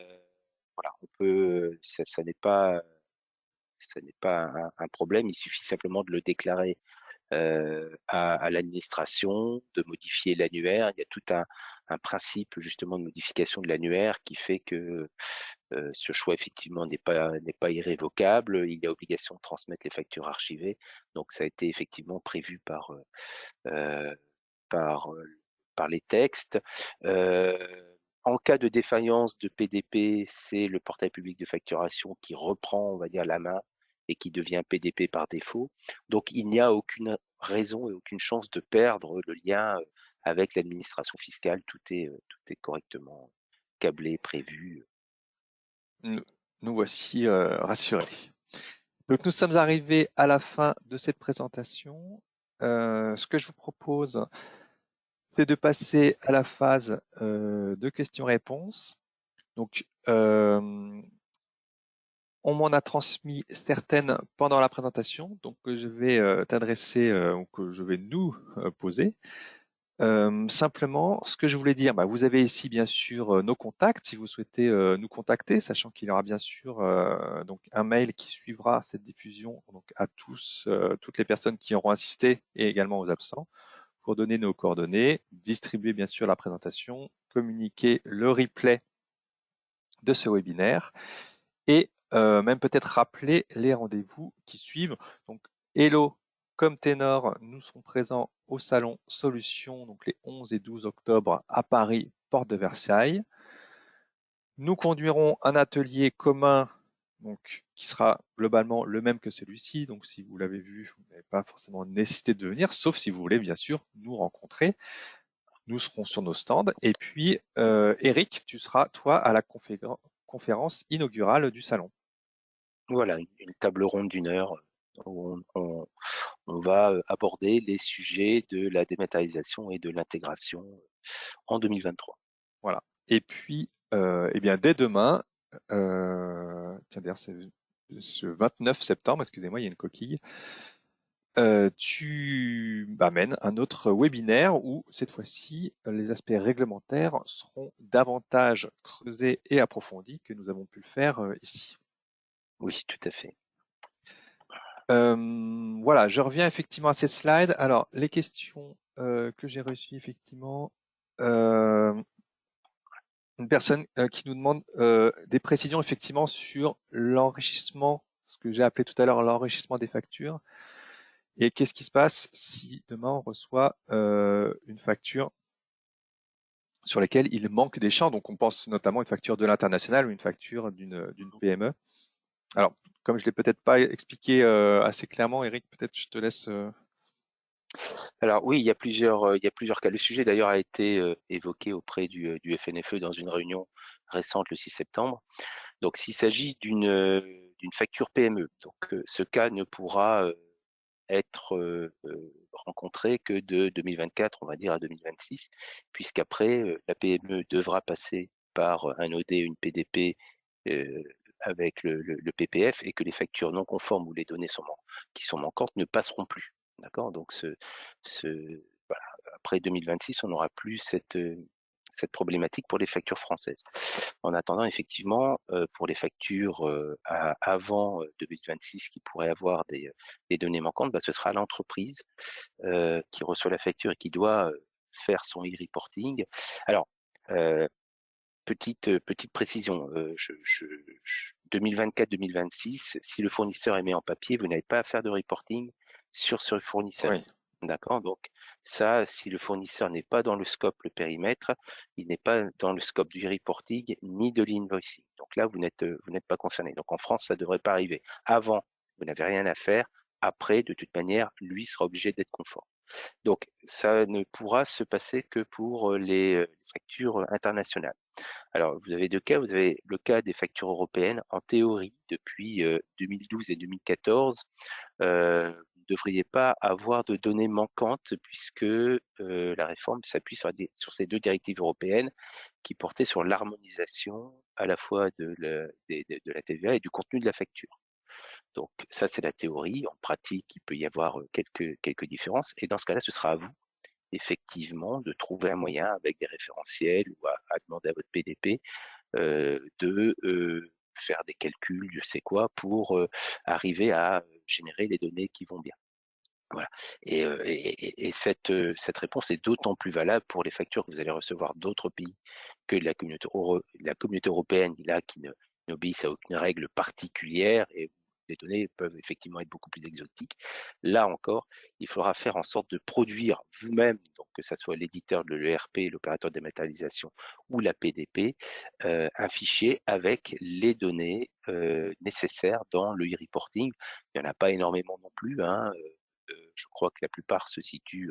ça n'est pas un problème. Il suffit simplement de le déclarer à l'administration de modifier l'annuaire. Il y a tout un principe justement de modification de l'annuaire qui fait que ce choix effectivement n'est pas irrévocable. Il y a obligation de transmettre les factures archivées. Donc ça a été effectivement prévu euh, par, par les textes. En cas de défaillance de PDP, c'est le portail public de facturation qui reprend, on va dire, la main et qui devient PDP par défaut. Donc il n'y a aucune raison et aucune chance de perdre le lien avec l'administration fiscale. Tout est correctement câblé, prévu. Nous, nous voici rassurés. Donc nous sommes arrivés à la fin de cette présentation. Ce que je vous propose, c'est de passer à la phase de questions-réponses. Donc, on m'en a transmis certaines pendant la présentation, donc que je vais t'adresser, ou que je vais nous poser. Simplement, ce que je voulais dire, vous avez ici bien sûr nos contacts si vous souhaitez nous contacter, sachant qu'il y aura bien sûr donc un mail qui suivra cette diffusion donc à tous, toutes les personnes qui auront assisté et également aux absents, pour donner nos coordonnées, distribuer bien sûr la présentation, communiquer le replay de ce webinaire et même peut-être rappeler les rendez-vous qui suivent. Donc, Hello comme Ténor, nous serons présents au salon Solutions, donc les 11 et 12 octobre à Paris, porte de Versailles. Nous conduirons un atelier commun donc, qui sera globalement le même que celui-ci. Donc, si vous l'avez vu, vous n'avez pas forcément nécessité de venir, sauf si vous voulez bien sûr nous rencontrer. Nous serons sur nos stands. Et puis, Eric, tu seras, toi, à la conférence inaugurale du salon. Voilà, une table ronde d'une heure où on va aborder les sujets de la dématérialisation et de l'intégration en 2023. Voilà. Et puis, eh bien, dès demain, tiens, d'ailleurs, c'est ce 29 septembre, excusez-moi, il y a une coquille, tu m'amènes un autre webinaire où, cette fois-ci, les aspects réglementaires seront davantage creusés et approfondis que nous avons pu le faire ici. Oui, tout à fait. Voilà, je reviens effectivement à cette slide. Alors, les questions que j'ai reçues, effectivement, une personne qui nous demande des précisions effectivement sur l'enrichissement, ce que j'ai appelé tout à l'heure l'enrichissement des factures. Et qu'est-ce qui se passe si demain on reçoit une facture sur laquelle il manque des champs? Donc on pense notamment à une facture de l'international ou une facture d'une PME. Alors, comme je l'ai peut-être pas expliqué assez clairement, Eric, peut-être je te laisse. Alors oui, il y a plusieurs cas. Le sujet d'ailleurs a été évoqué auprès du FNFE dans une réunion récente le 6 septembre. Donc s'il s'agit d'une facture PME, donc ce cas ne pourra être rencontré que de 2024, on va dire, à 2026, puisqu'après, la PME devra passer par un OD, une PDP euh, avec le PPF et que les factures non conformes ou les données qui sont manquantes ne passeront plus. D'accord. Donc, voilà, après 2026, on n'aura plus cette problématique pour les factures françaises. En attendant, effectivement, pour les factures avant 2026 qui pourraient avoir des données manquantes, ce sera l'entreprise qui reçoit la facture et qui doit faire son e-reporting. Alors, petite précision, 2024-2026, si le fournisseur émet en papier, vous n'avez pas à faire de reporting sur ce fournisseur. Oui. D'accord. Donc ça, si le fournisseur n'est pas dans le scope, le périmètre, il n'est pas dans le scope du reporting ni de l'invoicing. Donc là, vous n'êtes pas concerné. Donc en France, ça ne devrait pas arriver. Avant, vous n'avez rien à faire. Après, de toute manière, lui sera obligé d'être conforme. Donc ça ne pourra se passer que pour les factures internationales. Alors, vous avez deux cas. Vous avez le cas des factures européennes. En théorie, depuis 2012 et 2014, vous ne devriez pas avoir de données manquantes puisque la réforme s'appuie sur ces deux directives européennes qui portaient sur l'harmonisation à la fois de la TVA et du contenu de la facture. Donc ça, c'est la théorie. En pratique, il peut y avoir quelques différences. Et dans ce cas-là, ce sera à vous, effectivement, de trouver un moyen avec des référentiels ou à demander à votre PDP de faire des calculs, je sais quoi, pour arriver à générer les données qui vont bien. Voilà. Et cette réponse est d'autant plus valable pour les factures que vous allez recevoir d'autres pays que la communauté européenne, là, qui n'obéissent à aucune règle particulière, et les données peuvent effectivement être beaucoup plus exotiques. Là encore, il faudra faire en sorte de produire vous-même, donc que ce soit l'éditeur de l'ERP, l'opérateur de dématérialisation ou la PDP, un fichier avec les données nécessaires dans le e-reporting. Il n'y en a pas énormément non plus, hein. Je crois que la plupart se situent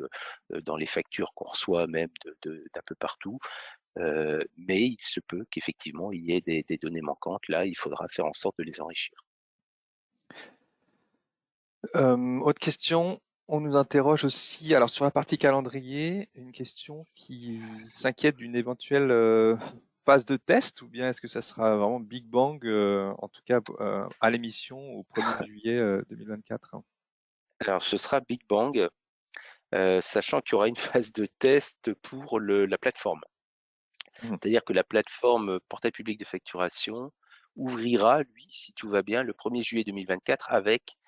dans les factures qu'on reçoit même d'un peu partout. Mais il se peut qu'effectivement, il y ait des données manquantes. Là, il faudra faire en sorte de les enrichir. Autre question, on nous interroge aussi, alors sur la partie calendrier, une question qui s'inquiète d'une éventuelle phase de test, ou bien est-ce que ça sera vraiment Big Bang, en tout cas à l'émission au 1er juillet 2024? Alors, ce sera Big Bang, sachant qu'il y aura une phase de test pour la plateforme. Mhm. C'est-à-dire que la plateforme portail public de facturation ouvrira, lui, si tout va bien, le 1er juillet 2024 avec,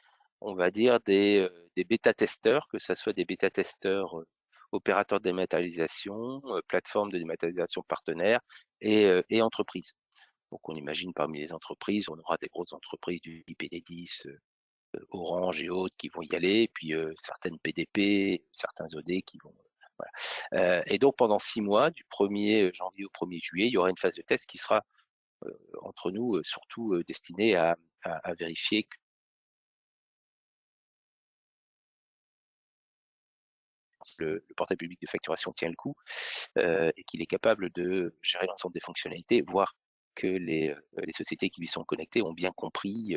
on va dire, des bêta-testeurs, que ce soit des bêta-testeurs opérateurs de dématérialisation, plateformes de dématérialisation partenaires et entreprises. Donc on imagine parmi les entreprises, on aura des grosses entreprises du type Enedis, Orange et autres qui vont y aller, et puis certaines PDP, certains OD qui vont. Voilà. Et donc pendant 6 mois, du 1er janvier au 1er juillet, il y aura une phase de test qui sera entre nous surtout destinée à vérifier que le portail public de facturation tient le coup et qu'il est capable de gérer l'ensemble des fonctionnalités, voire que les sociétés qui lui sont connectées ont bien compris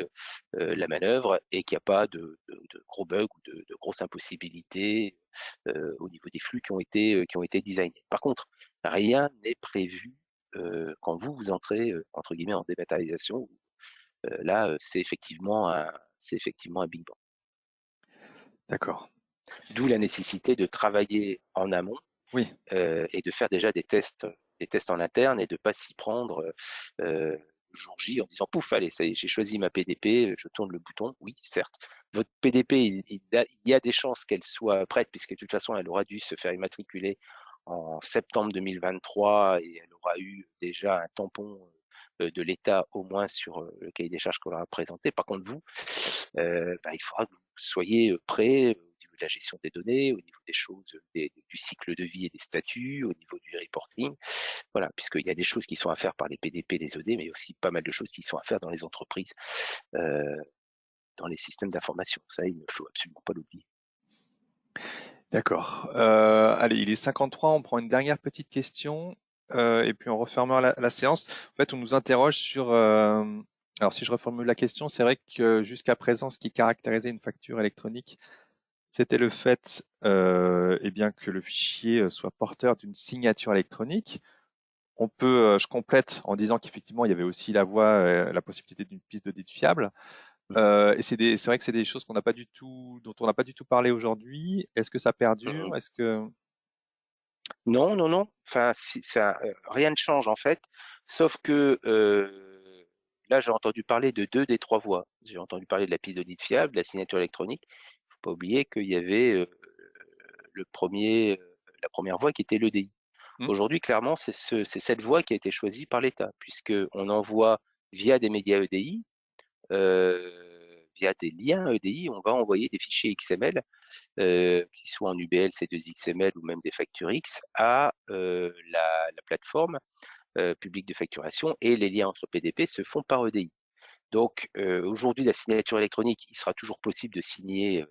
la manœuvre et qu'il n'y a pas de gros bugs ou de grosses impossibilités au niveau des flux qui ont été designés. Par contre, rien n'est prévu quand vous entrez entre guillemets en dématérialisation. Là, c'est effectivement un big bang. D'accord. D'où la nécessité de travailler en amont Oui, et de faire déjà des tests en interne et de pas s'y prendre le jour J en disant pouf, allez, ça y est, j'ai choisi ma PDP, je tourne le bouton. Oui, certes, votre PDP, il y a des chances qu'elle soit prête, puisque de toute façon, elle aura dû se faire immatriculer en septembre 2023 et elle aura eu déjà un tampon de l'État au moins sur le cahier des charges qu'on leur a présenté. Par contre, vous, il faudra que vous soyez prêts au niveau de la gestion des données, au niveau des choses, du cycle de vie et des statuts, au niveau du reporting. Voilà, puisqu'il y a des choses qui sont à faire par les PDP, les OD, mais aussi pas mal de choses qui sont à faire dans les entreprises, euh, dans les systèmes d'information. Ça, il ne faut absolument pas l'oublier. d'accord. Allez, il est 53, on prend une dernière petite question et puis on refermera la séance. En fait, on nous interroge sur... alors si je reformule la question, c'est vrai que jusqu'à présent, ce qui caractérisait une facture électronique, c'était le fait eh bien, que le fichier soit porteur d'une signature électronique. On peut, je complète en disant qu'effectivement, il y avait aussi la voie, la possibilité d'une piste d'audit fiable. Et c'est vrai que c'est des choses qu'on n'a pas du tout, dont on n'a pas du tout parlé aujourd'hui. Est-ce que ça perdure? Est-ce que... Non, non, non. Enfin, rien ne change en fait, sauf que là, j'ai entendu parler de deux des trois voies. J'ai entendu parler de la piste d'audit fiable, de la signature électronique. Il ne faut pas oublier qu'il y avait la première voie qui était l'EDI. Hmm. Aujourd'hui, clairement, c'est cette voie qui a été choisie par l'État, puisqu'on envoie via des médias EDI, via des liens EDI, on va envoyer des fichiers XML, qui soient en UBL, C2XML ou même des factures X, à la plateforme publique de facturation, et les liens entre PDP se font par EDI. Donc aujourd'hui, la signature électronique, il sera toujours possible de signer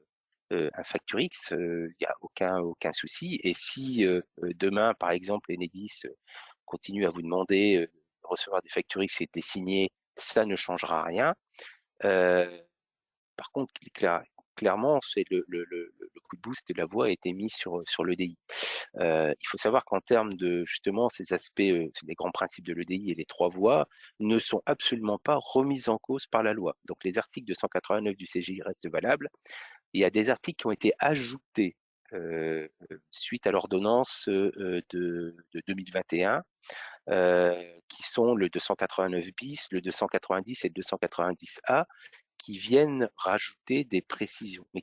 un facture X, il n'y a aucun souci. Et si demain, par exemple, Enedis continue à vous demander de recevoir des factures X et de les signer, ça ne changera rien. Par contre, clairement, c'est le coup de boost de la voie a été mis sur l'EDI. Il faut savoir qu'en termes de justement ces aspects, les grands principes de l'EDI et les trois voies ne sont absolument pas remis en cause par la loi. Donc les articles 289 du CGI restent valables. Il y a des articles qui ont été ajoutés suite à l'ordonnance de 2021, qui sont le 289 bis, le 290 et le 290A, qui viennent rajouter des précisions, mais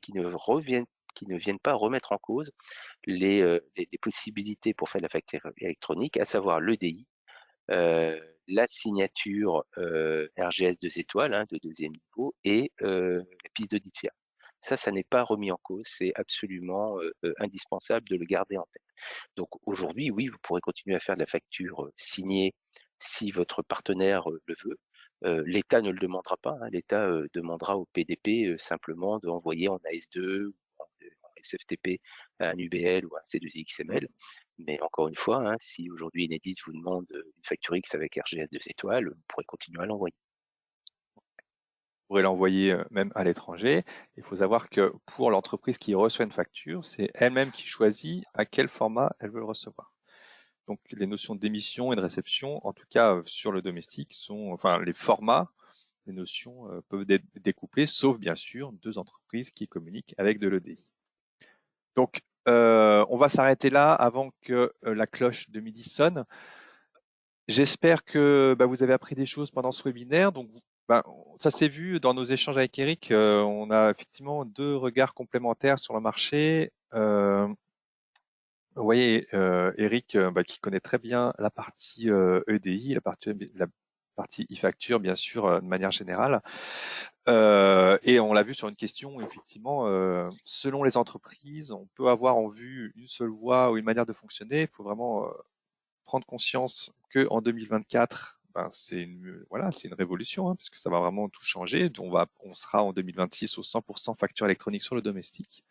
qui ne viennent pas remettre en cause les possibilités pour faire de la facture électronique, à savoir l'EDI, la signature RGS 2 étoiles, hein, de deuxième niveau, et la piste d'audit fiable. Ça n'est pas remis en cause, c'est absolument indispensable de le garder en tête. Donc aujourd'hui, oui, vous pourrez continuer à faire de la facture signée si votre partenaire le veut. L'État ne le demandera pas, hein. L'État demandera au PDP simplement d'envoyer en AS2 ou en SFTP un UBL ou un C2XML. Mais encore une fois, hein, si aujourd'hui Enedis vous demande une facture X avec RGS 2 étoiles, vous pourrez continuer à l'envoyer. Vous pourrez l'envoyer même à l'étranger. Il faut savoir que pour l'entreprise qui reçoit une facture, c'est elle-même qui choisit à quel format elle veut le recevoir. Donc les notions d'émission et de réception, en tout cas sur le domestique, enfin les formats, les notions peuvent être découplées, sauf bien sûr deux entreprises qui communiquent avec de l'EDI. Donc on va s'arrêter là avant que la cloche de midi sonne. J'espère que vous avez appris des choses pendant ce webinaire. Donc, ça s'est vu dans nos échanges avec Eric. On a effectivement deux regards complémentaires sur le marché. Vous voyez, Eric, qui connaît très bien la partie EDI, la partie e-facture, bien sûr, de manière générale. Et on l'a vu sur une question, effectivement, selon les entreprises, on peut avoir en vue une seule voie ou une manière de fonctionner. Il faut vraiment prendre conscience que en 2024, c'est une révolution, hein, parce que ça va vraiment tout changer. On sera en 2026 au 100% facture électronique sur le domestique.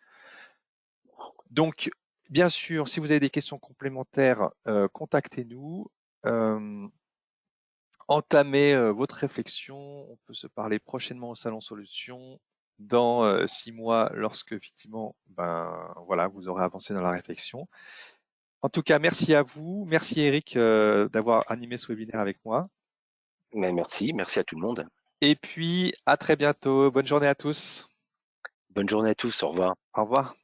Donc, bien sûr, si vous avez des questions complémentaires, contactez-nous. Entamez votre réflexion. On peut se parler prochainement au Salon Solutions dans 6 mois, lorsque effectivement, vous aurez avancé dans la réflexion. En tout cas, merci à vous. Merci Eric d'avoir animé ce webinaire avec moi. Mais merci à tout le monde. Et puis, à très bientôt. Bonne journée à tous. Bonne journée à tous, au revoir. Au revoir.